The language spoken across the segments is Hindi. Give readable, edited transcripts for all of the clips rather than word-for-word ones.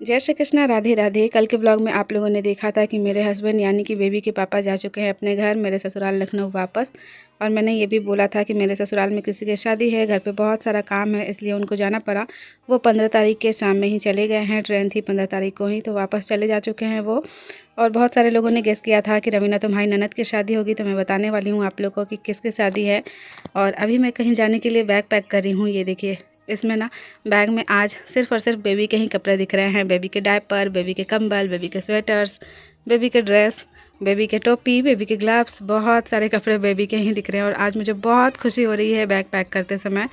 जय श्री कृष्णा, राधे राधे। कल के ब्लॉग में आप लोगों ने देखा था कि मेरे हस्बैंड यानी कि बेबी के पापा जा चुके हैं अपने घर, मेरे ससुराल लखनऊ वापस। और मैंने ये भी बोला था कि मेरे ससुराल में किसी की शादी है, घर पे बहुत सारा काम है, इसलिए उनको जाना पड़ा। वो 15 तारीख के शाम में ही चले गए हैं, ट्रेन थी 15 तारीख को ही, तो वापस चले जा चुके हैं वो। और बहुत सारे लोगों ने गेस किया था कि रवीना तुम्हारी ननद की शादी होगी, तो मैं बताने वाली हूँ आप लोगों को कि किसकी शादी है। और अभी मैं कहीं जाने के लिए बैग पैक कर रही हूँ। ये देखिए, इसमें ना बैग में आज सिर्फ़ और सिर्फ बेबी के ही कपड़े दिख रहे हैं। बेबी के डायपर, बेबी के कंबल, बेबी के स्वेटर्स, बेबी के ड्रेस, बेबी के टोपी, बेबी के ग्लव्स, बहुत सारे कपड़े बेबी के ही दिख रहे हैं। और आज मुझे बहुत खुशी हो रही है बैग पैक करते समय,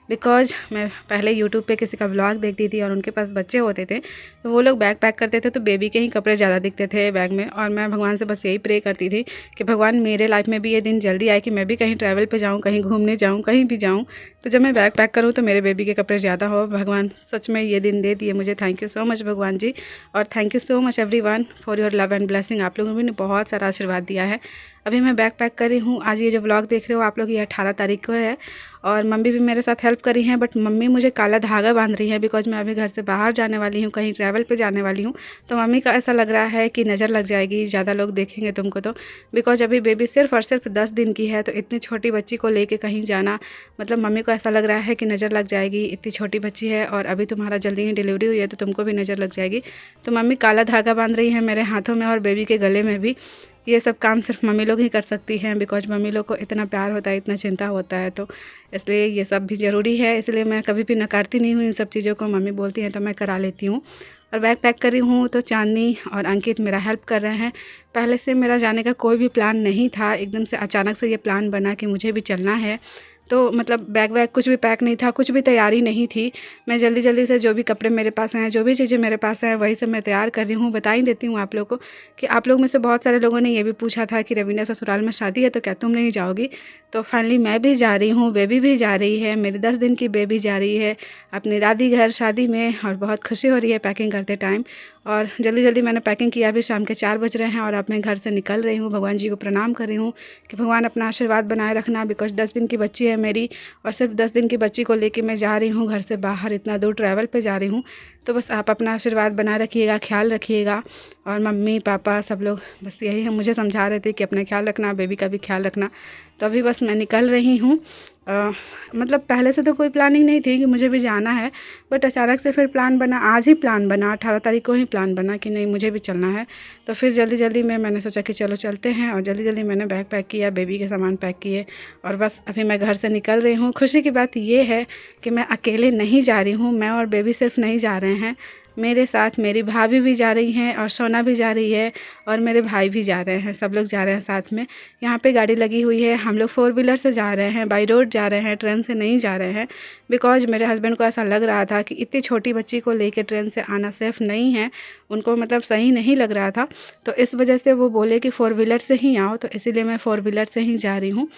बिकॉज़ मैं पहले यूट्यूब पे किसी का व्लॉग देखती थी और उनके पास बच्चे होते थे, तो वो लोग बैग पैक करते थे तो बेबी के ही कपड़े ज़्यादा दिखते थे बैग में। और मैं भगवान से बस यही प्रे करती थी कि भगवान मेरे लाइफ में भी ये दिन जल्दी आए कि मैं भी कहीं ट्रैवल पे जाऊँ, कहीं घूमने जाऊँ, कहीं भी जाऊँ, तो जब मैं बैग पैक करूँ तो मेरे बेबी के कपड़े ज़्यादा हो। भगवान सच में ये दिन दे दिए मुझे। थैंक यू सो मच भगवान जी। और thank you so much everyone for your love and blessing. आप लोगों ने भी बहुत सारा आशीर्वाद दिया है। अभी मैं बैग पैक कर रही हूँ। आज ये जो व्लॉग देख रहे हो आप लोग, ये 18 तारीख को है। और मम्मी भी मेरे साथ हेल्प करी हैं, बट मम्मी मुझे काला धागा बांध रही है, बिकॉज मैं अभी घर से बाहर जाने वाली हूँ, कहीं ट्रैवल पे जाने वाली हूँ। तो मम्मी का ऐसा लग रहा है कि नज़र लग जाएगी, ज़्यादा लोग देखेंगे तुमको, तो बिकॉज अभी बेबी सिर्फ और सिर्फ 10 दिन की है, तो इतनी छोटी बच्ची को लेके कहीं जाना, मतलब मम्मी को ऐसा लग रहा है कि नज़र लग जाएगी। इतनी छोटी बच्ची है और अभी तुम्हारा जल्दी ही डिलीवरी हुई है, तो तुमको भी नज़र लग जाएगी। तो मम्मी काला धागा बांध रही है मेरे हाथों में और बेबी के गले में भी। ये सब काम सिर्फ मम्मी लोग ही कर सकती हैं, बिकॉज मम्मी लोग को इतना प्यार होता है, इतना चिंता होता है, तो इसलिए ये सब भी ज़रूरी है। इसलिए मैं कभी भी नकारती नहीं हूँ इन सब चीज़ों को। मम्मी बोलती हैं तो मैं करा लेती हूँ। और बैग पैक कर रही हूँ तो चांदनी और अंकित मेरा हेल्प कर रहे हैं। पहले से मेरा जाने का कोई भी प्लान नहीं था, एकदम से अचानक से ये प्लान बना कि मुझे भी चलना है। तो मतलब बैग वैग कुछ भी पैक नहीं था, कुछ भी तैयारी नहीं थी। मैं जल्दी जल्दी से जो भी कपड़े मेरे पास हैं, जो भी चीज़ें मेरे पास हैं, वही सब मैं तैयार कर रही हूँ। बता ही देती हूँ आप लोग को कि आप लोग में से बहुत सारे लोगों ने ये भी पूछा था कि रवीना ससुराल में शादी है तो क्या तुम नहीं जाओगी। तो फाइनली मैं भी जा रही हूँ, बेबी भी जा रही है, मेरी 10 दिन की बेबी जा रही है अपनी दादी घर शादी में। और बहुत खुशी हो रही है पैकिंग करते टाइम। और जल्दी जल्दी मैंने पैकिंग किया। अभी शाम के 4 बज रहे हैं और अब मैं घर से निकल रही हूँ। भगवान जी को प्रणाम कर रही हूँ कि भगवान अपना आशीर्वाद बनाए रखना, बिकॉज 10 दिन की बच्ची है मेरी, और सिर्फ 10 दिन की बच्ची को लेके मैं जा रही हूँ घर से बाहर, इतना दूर ट्रैवल पे जा रही हूँ। तो बस आप अपना आशीर्वाद बनाए रखिएगा, ख्याल रखिएगा। और मम्मी पापा सब लोग बस यही हम मुझे समझा रहे थे कि अपना ख्याल रखना, बेबी का भी ख्याल रखना। तो अभी बस मैं निकल रही हूँ। मतलब पहले से तो कोई प्लानिंग नहीं थी कि मुझे भी जाना है, बट अचानक से फिर प्लान बना, आज ही प्लान बना, 18 तारीख को ही प्लान बना कि नहीं मुझे भी चलना है। तो फिर जल्दी जल्दी में मैंने सोचा कि चलो चलते हैं, और जल्दी जल्दी मैंने बैग पैक किया, बेबी के सामान पैक किए, और बस अभी मैं घर से निकल रही हूँ। खुशी की बात ये है कि मैं अकेले नहीं जा रही हूँ, मैं और बेबी सिर्फ नहीं जा रहे हैं, मेरे साथ मेरी भाभी भी जा रही हैं और सोना भी जा रही है और मेरे भाई भी जा रहे हैं, सब लोग जा रहे हैं साथ में। यहाँ पे गाड़ी लगी हुई है, हम लोग 4 व्हीलर से जा रहे हैं, बाई रोड जा रहे हैं, ट्रेन से नहीं जा रहे हैं। बिकॉज मेरे हस्बैंड को ऐसा लग रहा था कि इतनी छोटी बच्ची को लेके ट्रेन से आना सेफ़ नहीं है, उनको मतलब सही नहीं लग रहा था। तो इस वजह से वो बोले कि 4 व्हीलर से ही आओ, तो इसीलिए मैं 4 व्हीलर से ही जा रही हूँ।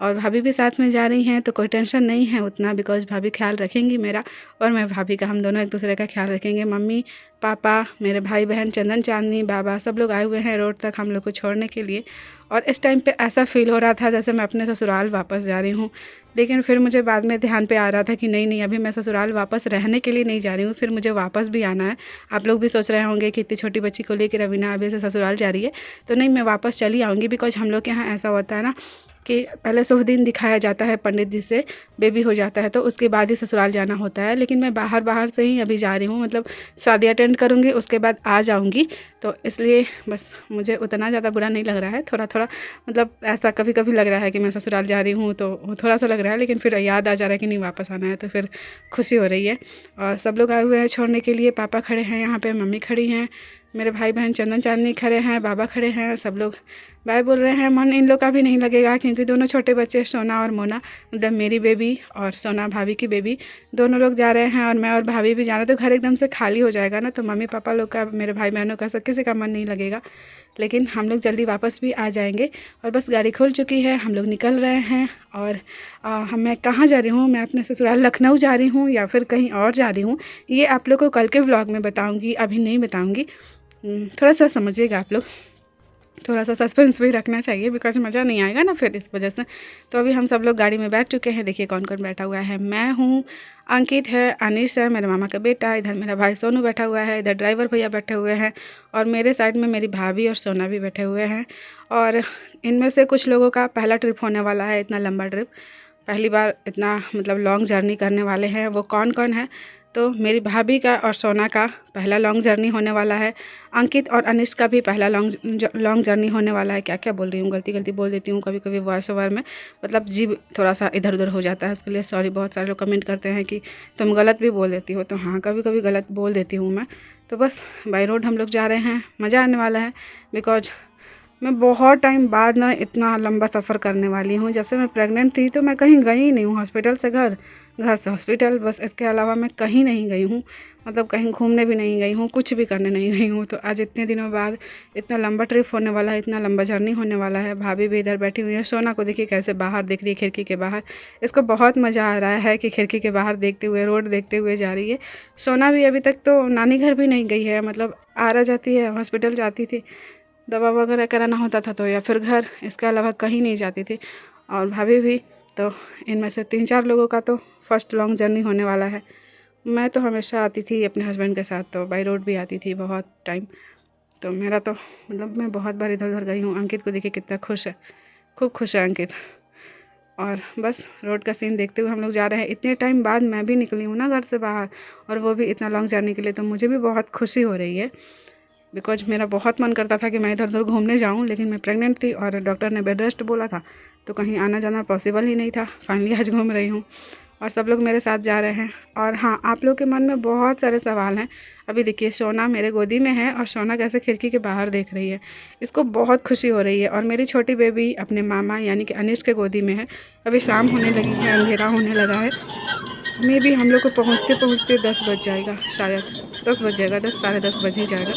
और भाभी भी साथ में जा रही हैं, तो कोई टेंशन नहीं है उतना, बिकॉज़ भाभी ख्याल रखेंगी मेरा और मैं भाभी का, हम दोनों एक दूसरे का ख्याल रखेंगे। मम्मी पापा, मेरे भाई बहन, चंदन चांदनी, बाबा, सब लोग आए हुए हैं रोड तक हम लोग को छोड़ने के लिए। और इस टाइम पे ऐसा फ़ील हो रहा था जैसे मैं अपने ससुराल वापस जा रही हूँ। लेकिन फिर मुझे बाद में ध्यान पे आ रहा था कि नहीं अभी मैं ससुराल वापस रहने के लिए नहीं जा रही हूँ, फिर मुझे वापस भी आना है। आप लोग भी सोच रहे होंगे कि इतनी छोटी बच्ची को लेकर रवीना अभी से ससुराल जा रही है, तो नहीं, मैं वापस चली आऊँगी। बिकॉज हम लोग के यहाँ ऐसा होता है ना कि पहले शुभ दिन दिखाया जाता है पंडित जी से, बेबी हो जाता है तो उसके बाद ही ससुराल जाना होता है। लेकिन मैं बाहर से ही अभी जा रही हूँ, मतलब शादी अटेंड करूँगी उसके बाद आ जाऊँगी। तो इसलिए बस मुझे उतना ज़्यादा बुरा नहीं लग रहा है, थोड़ा थोड़ा मतलब ऐसा कभी कभी लग रहा है कि मैं ससुराल जा रही हूँ, तो थोड़ा सा लग रहा है, लेकिन फिर याद आ जा रहा है कि नहीं वापस आना है, तो फिर खुशी हो रही है। और सब लोग आए हुए हैं छोड़ने के लिए, पापा खड़े हैं यहाँ पे, मम्मी खड़ी हैं, मेरे भाई बहन चंदन चांदनी खड़े हैं, बाबा खड़े हैं, सब लोग बाय बोल रहे हैं। मन इन लोग का भी नहीं लगेगा क्योंकि दोनों छोटे बच्चे, सोना और मोना, मतलब मेरी बेबी और सोना भाभी की बेबी, दोनों लोग जा रहे हैं और मैं और भाभी भी जा रहे हैं, तो घर एकदम से खाली हो जाएगा ना, तो मम्मी पापा लोग का, मेरे भाई बहनों का, सब किसी का मन नहीं लगेगा। लेकिन हम लोग जल्दी वापस भी आ जाएंगे। और बस गाड़ी खुल चुकी है, हम लोग निकल रहे हैं। और मैं कहाँ जा रही हूँ, मैं अपने ससुराल लखनऊ जा रही हूँ या फिर कहीं और जा रही हूँ, ये आप लोग को कल के व्लॉग में बताऊँगी, अभी नहीं बताऊँगी। थोड़ा सा समझिएगा आप लोग। थोड़ा सा सस्पेंस भी रखना चाहिए, बिकॉज मज़ा नहीं आएगा ना फिर, इस वजह से। तो अभी हम सब लोग गाड़ी में बैठ चुके हैं। देखिए कौन कौन बैठा हुआ है। मैं हूँ, अंकित है, अनीश है, मेरे मामा का बेटा, इधर मेरा भाई सोनू बैठा हुआ है, इधर ड्राइवर भैया बैठे हुए हैं, और मेरे साइड में मेरी भाभी और सोना भी बैठे हुए हैं। और इनमें से कुछ लोगों का पहला ट्रिप होने वाला है, इतना लंबा ट्रिप, पहली बार इतना मतलब लॉन्ग जर्नी करने वाले हैं। वो कौन कौन है? तो मेरी भाभी का और सोना का पहला लॉन्ग जर्नी होने वाला है। अंकित और अनिश का भी पहला लॉन्ग जर्नी होने वाला है। क्या क्या बोल रही हूँ, गलती बोल देती हूँ कभी कभी वॉइस ओवर में, मतलब जीभ थोड़ा सा इधर उधर हो जाता है, उसके लिए सॉरी। बहुत सारे लोग कमेंट करते हैं कि तुम गलत भी बोल देती हो, तो हाँ कभी कभी गलत बोल देती हूँ मैं। तो बस बाई रोड हम लोग जा रहे हैं, मज़ा आने वाला है। बिकॉज मैं बहुत टाइम बाद ना इतना लंबा सफ़र करने वाली हूँ। जब से मैं प्रेग्नेंट थी तो मैं कहीं गई ही नहीं हूँ, हॉस्पिटल से घर, घर से हॉस्पिटल, बस इसके अलावा मैं कहीं नहीं गई हूँ। मतलब कहीं घूमने भी नहीं गई हूँ, कुछ भी करने नहीं गई हूँ। तो आज इतने दिनों बाद इतना लंबा ट्रिप होने वाला है, इतना लंबा जर्नी होने वाला है। भाभी भी इधर बैठी हुई है। सोना को देखिए कैसे बाहर देख रही है, खिड़की के बाहर। इसको बहुत मज़ा आ रहा है कि खिड़की के बाहर देखते हुए, रोड देखते हुए जा रही है। सोना भी अभी तक तो नानी घर भी नहीं गई है, मतलब आ रहा जाती है, हॉस्पिटल जाती थी, दवा वगैरह कराना होता था तो, या फिर घर, इसके अलावा कहीं नहीं जाती थी। और भाभी भी। तो इनमें से 3-4 लोगों का तो फर्स्ट लॉन्ग जर्नी होने वाला है। मैं तो हमेशा आती थी अपने हस्बैंड के साथ, तो बाई रोड भी आती थी बहुत टाइम। तो मेरा तो मतलब मैं बहुत बार इधर उधर गई हूँ। अंकित को देखिए कितना खुश है, खूब खुश है अंकित। और बस रोड का सीन देखते हुए हम लोग जा रहे हैं। इतने टाइम बाद मैं भी निकली हूँ ना घर से बाहर, और वो भी इतना लॉन्ग जर्नी के लिए, तो मुझे भी बहुत खुशी हो रही है। बिकॉज मेरा बहुत मन करता था कि मैं इधर उधर घूमने जाऊं, लेकिन मैं प्रेग्नेंट थी और डॉक्टर ने बेड रेस्ट बोला था, तो कहीं आना जाना पॉसिबल ही नहीं था। फाइनली आज घूम रही हूँ और सब लोग मेरे साथ जा रहे हैं। और हाँ, आप लोग के मन में बहुत सारे सवाल हैं। अभी देखिए सोना मेरे गोदी में है और सोना कैसे खिड़की के बाहर देख रही है, इसको बहुत खुशी हो रही है। और मेरी छोटी बेबी अपने मामा यानी कि अनिश के गोदी में है। अभी शाम होने लगी है, अंधेरा होने लगा है। मे भी हम लोग को पहुँचते पहुँचते 10 बज जाएगा, शायद 10 बज जाएगा, 10 साढ़े 10 बज ही जाएगा।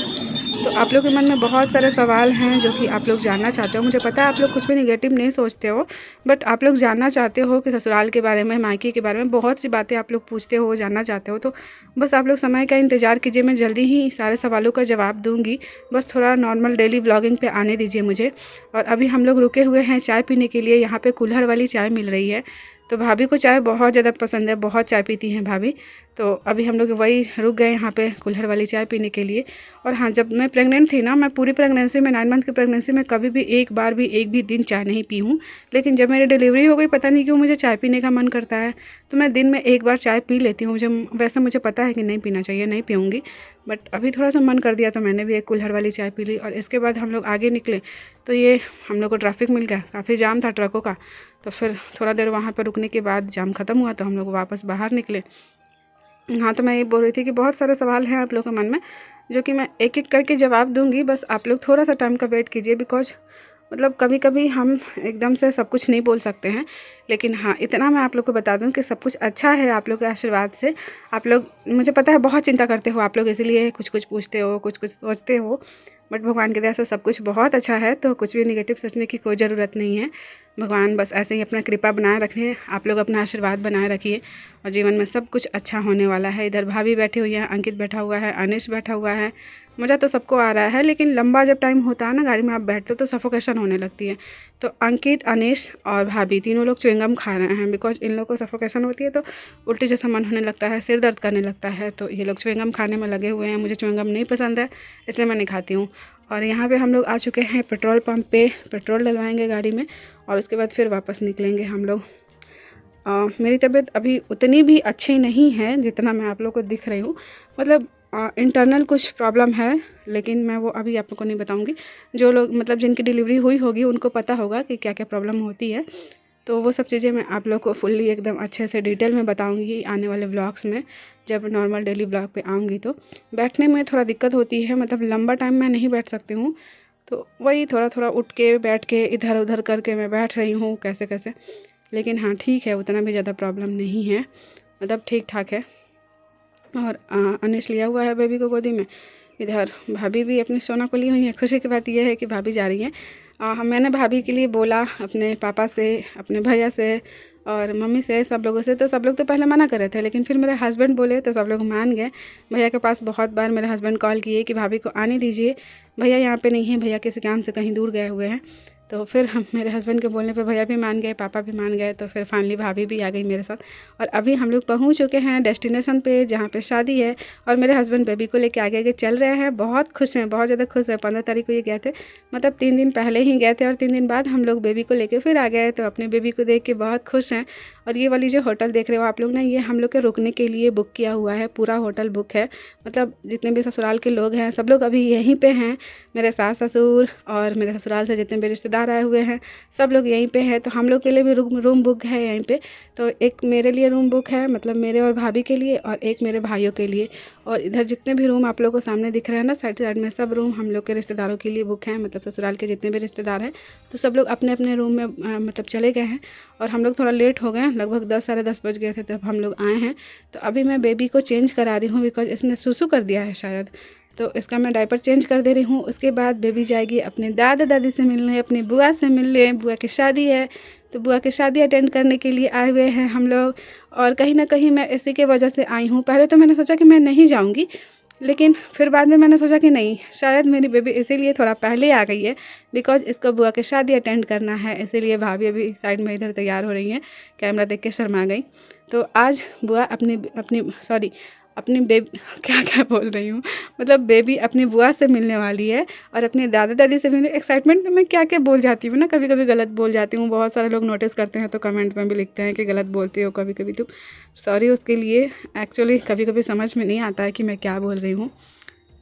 तो आप लोग के मन में बहुत सारे सवाल हैं जो कि आप लोग जानना चाहते हो। मुझे पता है आप लोग कुछ भी नेगेटिव नहीं सोचते हो, बट आप लोग जानना चाहते हो कि ससुराल के बारे में, मायके के बारे में बहुत सी बातें आप लोग पूछते हो, जानना चाहते हो। तो बस आप लोग समय का इंतज़ार कीजिए, मैं जल्दी ही सारे सवालों का जवाब दूँगी। बस थोड़ा नॉर्मल डेली व्लॉगिंग पे आने दीजिए मुझे। और अभी हम लोग रुके हुए हैं चाय पीने के लिए। यहाँ पे कुल्हड़ वाली चाय मिल रही है, तो भाभी को चाय बहुत ज़्यादा पसंद है, बहुत चाय पीती हैं भाभी। तो अभी हम लोग वही रुक गए यहाँ पे कुल्हड़ वाली चाय पीने के लिए। और हाँ, जब मैं प्रेग्नेंट थी ना, मैं पूरी प्रेगनेंसी में, 9 मंथ की प्रेगनेंसी में कभी भी एक बार भी एक भी दिन चाय नहीं पी हूँ। लेकिन जब मेरी डिलीवरी हो गई, पता नहीं क्यों मुझे चाय पीने का मन करता है, तो मैं दिन में एक बार चाय पी लेती हूँ। वैसे मुझे पता है कि नहीं पीना चाहिए, नहीं पीऊँगी, बट अभी थोड़ा सा मन कर दिया तो मैंने भी एक कुल्हड़ वाली चाय पी ली। और इसके बाद हम लोग आगे निकले तो ये हम लोग को ट्रैफिक मिल गया, काफ़ी जाम था ट्रकों का। तो फिर थोड़ा देर वहाँ पर रुकने के बाद जाम ख़त्म हुआ तो हम लोग वापस बाहर निकले। हाँ, तो मैं ये बोल रही थी कि बहुत सारे सवाल हैं आप लोगों के मन में, जो कि मैं एक एक करके जवाब दूंगी। बस आप लोग थोड़ा सा टाइम का वेट कीजिए, बिकॉज मतलब कभी कभी हम एकदम से सब कुछ नहीं बोल सकते हैं। लेकिन हाँ, इतना मैं आप लोग को बता दूं कि सब कुछ अच्छा है आप लोग के आशीर्वाद से। आप लोग, मुझे पता है बहुत चिंता करते हो आप लोग, इसीलिए कुछ कुछ पूछते हो, कुछ कुछ सोचते हो, बट भगवान की दया से सब कुछ बहुत अच्छा है। तो कुछ भी नेगेटिव सोचने की कोई ज़रूरत नहीं है। भगवान बस ऐसे ही अपना कृपा बनाए रखें, आप लोग अपना आशीर्वाद बनाए रखिए, और जीवन में सब कुछ अच्छा होने वाला है। इधर भाभी बैठी हुई है, अंकित बैठा हुआ है, अनिश बैठा हुआ है। मज़ा तो सबको आ रहा है, लेकिन लंबा जब टाइम होता है ना गाड़ी में, आप बैठते हो तो सफोकेशन होने लगती है। तो अंकित, अनिश और भाभी तीनों लोग च्युइंगम खा रहे हैं, बिकॉज इन लोगों को सफोकेशन होती है तो उल्टी जैसा मन होने लगता है, सिर दर्द करने लगता है। तो ये लोग च्युइंगम खाने में लगे हुए हैं। मुझे च्युइंगम नहीं पसंद है, इसलिए मैं नहीं खाती हूँ। और यहाँ पे हम लोग आ चुके हैं पेट्रोल पंप पे, पेट्रोल डलवाएंगे गाड़ी में और उसके बाद फिर वापस निकलेंगे हम लोग। मेरी तबीयत अभी उतनी भी अच्छी नहीं है जितना मैं आप लोग को दिख रही हूँ, मतलब इंटरनल कुछ प्रॉब्लम है, लेकिन मैं वो अभी आप लोग को नहीं बताऊँगी। जो लोग मतलब जिनकी डिलीवरी हुई होगी उनको पता होगा कि क्या क्या प्रॉब्लम होती है। तो वो सब चीज़ें मैं आप लोग को फुल्ली एकदम अच्छे से डिटेल में बताऊंगी आने वाले व्लॉग्स में। जब नॉर्मल डेली व्लॉग पे आऊँगी तो बैठने में थोड़ा दिक्कत होती है, मतलब लंबा टाइम मैं नहीं बैठ सकती हूँ, तो वही थोड़ा थोड़ा उठ के बैठ के इधर उधर करके मैं बैठ रही हूँ कैसे कैसे। लेकिन हाँ ठीक है, उतना भी ज़्यादा प्रॉब्लम नहीं है, मतलब ठीक ठाक है। और अनिश लिया हुआ है बेबी को गोदी में। इधर भाभी भी अपनी सोना को ली हुई है। खुशी की बात यह है कि भाभी जा रही हैं। मैंने भाभी के लिए बोला अपने पापा से, अपने भैया से और मम्मी से, सब लोगों से। तो सब लोग तो पहले मना कर रहे थे, लेकिन फिर मेरे हस्बैंड बोले तो सब लोग मान गए। भैया के पास बहुत बार मेरे हस्बैंड कॉल किए कि भाभी को आने दीजिए, भैया यहाँ पे नहीं है, भैया किसी काम से कहीं दूर गए हुए हैं। तो फिर हम मेरे हस्बैंड के बोलने पे भैया भी मान गए, पापा भी मान गए। तो फिर फाइनली भाभी भी आ गई मेरे साथ, और अभी हम लोग पहुंच चुके हैं डेस्टिनेशन पे जहाँ पे शादी है। और मेरे हस्बैंड बेबी को लेके आगे आगे चल रहे हैं। बहुत खुश हैं, बहुत ज़्यादा खुश हैं। 15 तारीख को ये गए थे, मतलब 3 दिन पहले ही गए थे, और 3 दिन बाद हम लोग बेबी को लेके फिर आ गए। तो अपने बेबी को देख के बहुत खुश हैं। और ये वाली जो होटल देख रहे हो आप लोग ना, ये हम लोग के रुकने के लिए बुक किया हुआ है, पूरा होटल बुक है। मतलब जितने भी ससुराल के लोग हैं सब लोग अभी यहीं पे हैं। मेरे सास ससुर और मेरे ससुराल से जितने भी रिश्तेदार आए हुए हैं सब लोग यहीं पे हैं। तो हम लोग के लिए भी रूम बुक है यहीं पे। तो एक मेरे लिए रूम बुक है, मतलब मेरे और भाभी के लिए, और एक मेरे भाइयों के लिए। और इधर जितने भी रूम आप लोगों को सामने दिख रहे हैं ना, साइड साइड में, सब रूम हम लोग के रिश्तेदारों के लिए बुक हैं। मतलब ससुराल के जितने भी रिश्तेदार हैं तो सब लोग अपने अपने रूम में मतलब चले गए हैं। और हम लोग थोड़ा लेट हो गए, लगभग 10 साढ़े 10 बज गए थे तब हम लोग आए हैं। तो अभी मैं बेबी को चेंज करा रही हूँ, बिकॉज इसने सुसु कर दिया है शायद, तो इसका मैं डायपर चेंज कर दे रही हूँ। उसके बाद बेबी जाएगी अपने दादा दादी से मिलने, अपनी बुआ से मिलने। बुआ की शादी है, तो बुआ की शादी अटेंड करने के लिए आए हुए हैं हम लोग। और कहीं ना कहीं मैं इसी के वजह से आई हूँ। पहले तो मैंने सोचा कि मैं नहीं जाऊँगी, लेकिन फिर बाद में मैंने सोचा कि नहीं, शायद मेरी बेबी इसीलिए थोड़ा पहले आ गई है, बिकॉज इसको बुआ की शादी अटेंड करना है। इसीलिए भाभी अभी साइड में इधर तैयार हो रही हैं, कैमरा देख के शर्मा गई। तो आज बुआ अपनी बेबी क्या क्या बोल रही हूँ, मतलब बेबी अपनी बुआ से मिलने वाली है और अपने दादा दादी से मिलने। एक्साइटमेंट में मैं क्या क्या बोल जाती हूँ ना, कभी कभी गलत बोल जाती हूँ। बहुत सारे लोग नोटिस करते हैं, तो कमेंट में भी लिखते हैं कि गलत बोलती हो कभी कभी। तो सॉरी उसके लिए। एक्चुअली कभी कभी समझ में नहीं आता है कि मैं क्या बोल रही हूँ।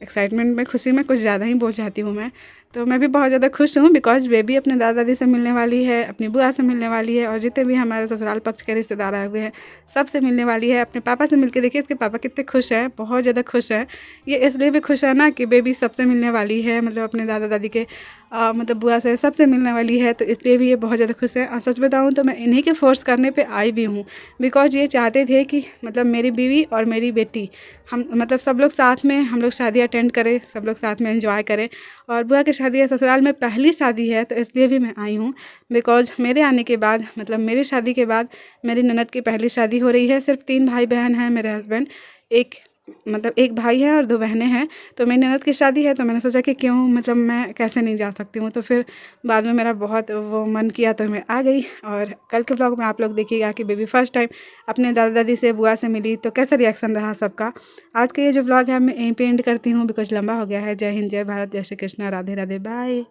एक्साइटमेंट में, खुशी में कुछ ज़्यादा ही बोल जाती हूँ मैं। तो मैं भी बहुत ज़्यादा खुश हूँ, बिकॉज बेबी अपने दादा दादी से मिलने वाली है, अपनी बुआ से मिलने वाली है, और जितने भी हमारे ससुराल पक्ष के रिश्तेदार आए हुए हैं सब से मिलने वाली है। अपने पापा से मिलके देखिए इसके पापा कितने खुश हैं, बहुत ज़्यादा खुश हैं। ये इसलिए भी खुश है ना कि बेबी सबसे मिलने वाली है, मतलब अपने दादा दादी के मतलब बुआ से सबसे मिलने वाली है, तो इसलिए भी ये बहुत ज़्यादा खुश है। और सच बताऊँ तो मैं इन्हीं के फोर्स करने पे आई भी हूँ, बिकॉज ये चाहते थे कि मतलब मेरी बीवी और मेरी बेटी, हम मतलब सब लोग साथ में हम लोग शादी अटेंड करें, सब लोग साथ में एंजॉय करें। और बुआ की शादी है, ससुराल में पहली शादी है, तो इसलिए भी मैं आई हूँ। बिकॉज मेरे आने के बाद, मतलब मेरी शादी के बाद मेरी ननद की पहली शादी हो रही है। सिर्फ 3 भाई बहन हैं मेरे हस्बैंड, एक भाई है और 2 बहनें हैं। तो मेरी ननद की शादी है, तो मैंने सोचा कि क्यों, मतलब मैं कैसे नहीं जा सकती हूँ। तो फिर बाद में मेरा बहुत वो मन किया, तो मैं आ गई। और कल के ब्लॉग में आप लोग देखिएगा कि बेबी फर्स्ट टाइम अपने दादा दादी से, बुआ से मिली, तो कैसा रिएक्शन रहा सबका। आज का ये जो ब्लॉग है मैं यहीं पे एंड करती हूँ, बिकॉज लंबा हो गया है। जय हिंद, जय भारत, जय श्री कृष्णा, राधे राधे, बाय।